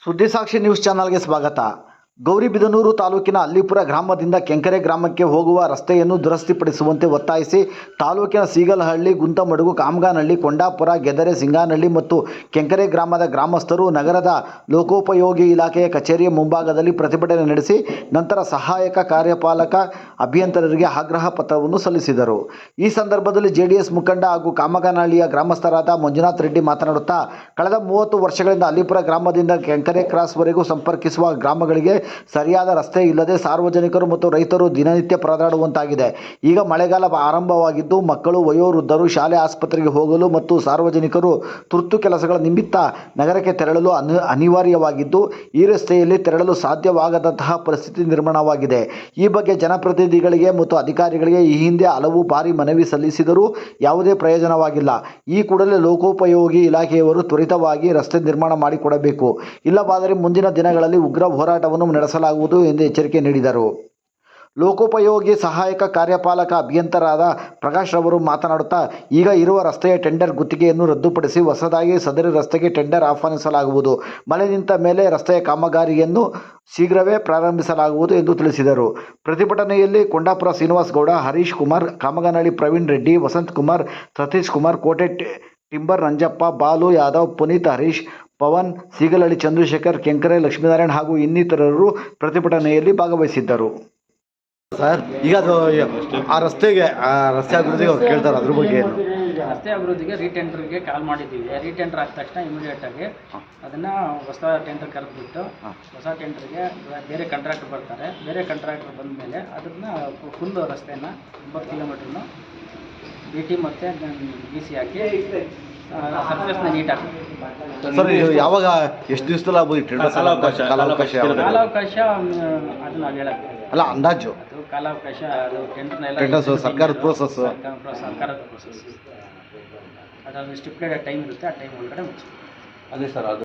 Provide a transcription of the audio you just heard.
ಸುದ್ದಿಸಾಕ್ಷಿ news ಚಾನಲ್ಗೆ ಸ್ವಾಗತ. ಗೌರಿಬಿದನೂರು ತಾಲೂಕಿನ ಅಲ್ಲಿಪುರ ಗ್ರಾಮದಿಂದ ಕೆಂಕರೆ ಗ್ರಾಮಕ್ಕೆ ಹೋಗುವ ರಸ್ತೆಯನ್ನು ದುರಸ್ತಿಪಡಿಸುವಂತೆ ಒತ್ತಾಯಿಸಿ ತಾಲೂಕಿನ ಸೀಗಲಹಳ್ಳಿ, ಗುಂತಮಡುಗು, ಕಾಮಗಾನಹಳ್ಳಿ, ಕೊಂಡಾಪುರ, ಗೆದರೆ, ಸಿಂಗಾನಹಳ್ಳಿ ಮತ್ತು ಕೆಂಕರೆ ಗ್ರಾಮದ ಗ್ರಾಮಸ್ಥರು ನಗರದ ಲೋಕೋಪಯೋಗಿ ಇಲಾಖೆಯ ಕಚೇರಿಯ ಮುಂಭಾಗದಲ್ಲಿ ಪ್ರತಿಭಟನೆ ನಡೆಸಿ ನಂತರ ಸಹಾಯಕ ಕಾರ್ಯಪಾಲಕ ಅಭಿಯಂತರರಿಗೆ ಆಗ್ರಹ ಪತ್ರವನ್ನು ಸಲ್ಲಿಸಿದರು. ಈ ಸಂದರ್ಭದಲ್ಲಿ ಜೆಡಿಎಸ್ ಮುಖಂಡ ಹಾಗೂ ಕಾಮಗಾನಹಳ್ಳಿಯ ಗ್ರಾಮಸ್ಥರಾದ ಮಂಜುನಾಥ್ ರೆಡ್ಡಿ ಮಾತನಾಡುತ್ತಾ, ಕಳೆದ 30 ವರ್ಷಗಳಿಂದ ಅಲ್ಲಿಪುರ ಗ್ರಾಮದಿಂದ ಕೆಂಕರೆ ಕ್ರಾಸ್ವರೆಗೂ ಸಂಪರ್ಕಿಸುವ ಗ್ರಾಮಗಳಿಗೆ ಸರಿಯಾದ ರಸ್ತೆ ಇಲ್ಲದೆ ಸಾರ್ವಜನಿಕರು ಮತ್ತು ರೈತರು ದಿನನಿತ್ಯ ಪರದಾಡುವಂತಾಗಿದೆ. ಈಗ ಮಳೆಗಾಲ ಆರಂಭವಾಗಿದ್ದು ಮಕ್ಕಳು, ವಯೋವೃದ್ಧರು ಶಾಲೆ, ಆಸ್ಪತ್ರೆಗೆ ಹೋಗಲು ಮತ್ತು ಸಾರ್ವಜನಿಕರು ತುರ್ತು ಕೆಲಸಗಳ ನಿಮಿತ್ತ ನಗರಕ್ಕೆ ತೆರಳಲು ಅನಿವಾರ್ಯವಾಗಿದ್ದು, ಈ ರಸ್ತೆಯಲ್ಲಿ ತೆರಳಲು ಸಾಧ್ಯವಾಗದಂತಹ ಪರಿಸ್ಥಿತಿ ನಿರ್ಮಾಣವಾಗಿದೆ. ಈ ಬಗ್ಗೆ ಜನಪ್ರತಿನಿಧಿಗಳಿಗೆ ಮತ್ತು ಅಧಿಕಾರಿಗಳಿಗೆ ಈ ಹಿಂದೆ ಹಲವು ಬಾರಿ ಮನವಿ ಸಲ್ಲಿಸಿದರೂ ಯಾವುದೇ ಪ್ರಯೋಜನವಾಗಿಲ್ಲ. ಈ ಕೂಡಲೇ ಲೋಕೋಪಯೋಗಿ ಇಲಾಖೆಯವರು ತ್ವರಿತವಾಗಿ ರಸ್ತೆ ನಿರ್ಮಾಣ ಮಾಡಿಕೊಡಬೇಕು. ಇಲ್ಲವಾದರೆ ಮುಂದಿನ ದಿನಗಳಲ್ಲಿ ಉಗ್ರ ಹೋರಾಟವನ್ನು ನಡೆಸಲಾಗುವುದು ಎಂದು ಎಚ್ಚರಿಕೆ ನೀಡಿದರು. ಲೋಕೋಪಯೋಗಿ ಸಹಾಯಕ ಕಾರ್ಯಪಾಲಕ ಅಭಿಯಂತರಾದ ಪ್ರಕಾಶ್ ರವರು ಮಾತನಾಡುತ್ತಾ, ಈಗ ಇರುವ ರಸ್ತೆಯ ಟೆಂಡರ್ ಗುತ್ತಿಗೆಯನ್ನು ರದ್ದುಪಡಿಸಿ ಹೊಸದಾಗಿ ಸದರಿ ರಸ್ತೆಗೆ ಟೆಂಡರ್ ಆಹ್ವಾನಿಸಲಾಗುವುದು. ಮಳೆ ನಿಂತ ಮೇಲೆ ರಸ್ತೆಯ ಕಾಮಗಾರಿಯನ್ನು ಶೀಘ್ರವೇ ಪ್ರಾರಂಭಿಸಲಾಗುವುದು ಎಂದು ತಿಳಿಸಿದರು. ಪ್ರತಿಭಟನೆಯಲ್ಲಿ ಕೊಂಡಾಪುರ ಶ್ರೀನಿವಾಸ್ ಗೌಡ, ಹರೀಶ್ ಕುಮಾರ್, ಕಾಮಗಾನಹಳ್ಳಿ ಪ್ರವೀಣ್ ರೆಡ್ಡಿ, ವಸಂತ್ ಕುಮಾರ್, ಸತೀಶ್ ಕುಮಾರ್, ಕೋಟೆ ಟಿಂಬರ್ ನಂಜಪ್ಪ, ಬಾಲು ಯಾದವ್, ಪುನೀತ್, ಹರೀಶ್, ಪವನ್, ಸೀಗಲಹಳ್ಳಿ ಚಂದ್ರಶೇಖರ್, ಕೆಂಕರೆ ಲಕ್ಷ್ಮೀನಾರಾಯಣ ಹಾಗೂ ಇನ್ನಿತರರು ಪ್ರತಿಭಟನೆಯಲ್ಲಿ ಭಾಗವಹಿಸಿದ್ದರು. ಸರ್, ಈಗ ಅದು ರಸ್ತೆ ಅಭಿವೃದ್ಧಿಗೆ ಅವ್ರು ಕೇಳ್ತಾರೆ, ಅದ್ರ ಬಗ್ಗೆ ಏನು? ರಸ್ತೆ ಅಭಿವೃದ್ಧಿಗೆ ರೀಟೆಂಡರ್ಗೆ ಕಾಲ್ ಮಾಡಿದ್ದೀವಿ. ರೀಟೆಂಡರ್ ಆದ ತಕ್ಷಣ ಇಮಿಡಿಯೇಟಾಗಿ ಅದನ್ನು ಹೊಸ ಟೆಂಡರ್ ಕರೆದ್ಬಿಟ್ಟು ಹೊಸ ಟೆಂಡರ್ಗೆ ಬೇರೆ ಕಾಂಟ್ರಾಕ್ಟರ್ ಬರ್ತಾರೆ. ಬೇರೆ ಕಾಂಟ್ರಾಕ್ಟರ್ ಬಂದ ಮೇಲೆ ಅದನ್ನು ಫುಲ್ ರಸ್ತೆಯನ್ನು 9 ಕಿಲೋಮೀಟ್ರನ್ನು BT ಮತ್ತು BC ಹಾಕಿ ಸರ್ಫೇಸ್ನ ನೀಟಾಗಿ. ಸರ್, ಯಾವಾಗ ಎಷ್ಟು ದಿವಸದಲ್ಲಿ ಆಗ್ಬೋದು? ಕಾಲಾವಕಾಶ ಅದನ್ನು ನಾವು ಹೇಳಕ್ಕೆ ಅಲ್ಲ, ಅಂದಾಜು ಅದು ಕಾಲಾವಕಾಶ. ಅದು ಟೆಂಡರ್ನ ಸರ್ಕಾರದ ಪ್ರೋಸೆಸ್ ಅದನ್ನು ಸ್ಟಿಪ್ಯುಲೇಟೆಡ್ ಟೈಮ್ ಇರುತ್ತೆ, ಆ ಟೈಮ್ ಒಳಗಡೆ ಮುಗಿಸ್ತೀವಿ. ಅದೇ ಸರ್, ಅದು